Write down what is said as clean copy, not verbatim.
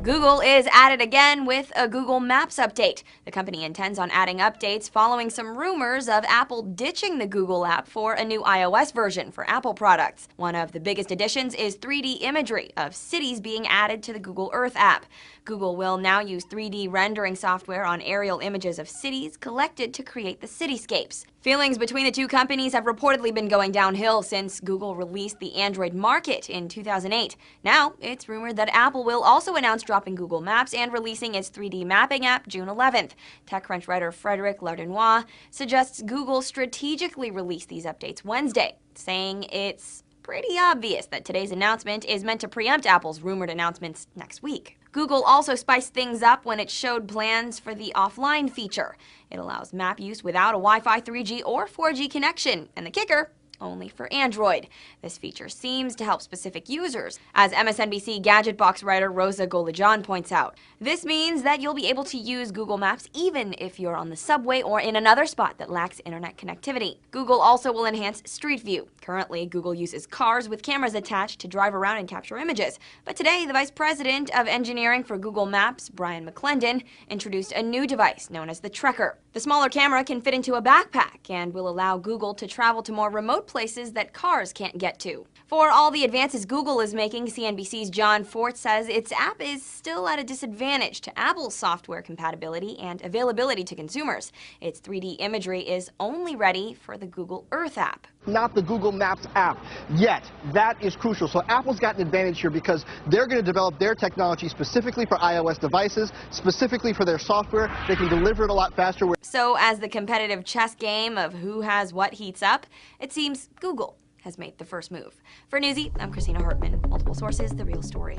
Google is at it again with a Google Maps update. The company intends on adding updates following some rumors of Apple ditching the Google app for a new iOS version for Apple products. One of the biggest additions is 3D imagery of cities being added to the Google Earth app. Google will now use 3D rendering software on aerial images of cities collected to create the cityscapes. Feelings between the two companies have reportedly been going downhill since Google released the Android market in 2008. Now, it's rumored that Apple will also announce dropping Google Maps and releasing its 3D mapping app June 11th. TechCrunch writer Frederic Lardinois suggests Google strategically release these updates Wednesday, saying it's pretty obvious that today's announcement is meant to preempt Apple's rumored announcements next week. Google also spiced things up when it showed plans for the offline feature. It allows map use without a Wi-Fi 3G or 4G connection, and the kicker, only for Android. This feature seems to help specific users, as MSNBC Gadget Box writer Rosa Golajan points out. This means that you'll be able to use Google Maps even if you're on the subway or in another spot that lacks internet connectivity. Google also will enhance Street View. Currently, Google uses cars with cameras attached to drive around and capture images. But today, the Vice President of Engineering for Google Maps, Brian McClendon, introduced a new device known as the Trekker. The smaller camera can fit into a backpack and will allow Google to travel to more remote places that cars can't get to. For all the advances Google is making, CNBC's John Fort says its app is still at a disadvantage to Apple's software compatibility and availability to consumers. Its 3D imagery is only ready for the Google Earth app. Not the Google Maps app yet. That is crucial. So Apple's got an advantage here because they're going to develop their technology specifically for iOS devices, specifically for their software. They can deliver it a lot faster. So as the competitive chess game of who has what heats up, it seems Google has made the first move. For Newsy, I'm Christina Hartman. Multiple sources, The Real Story.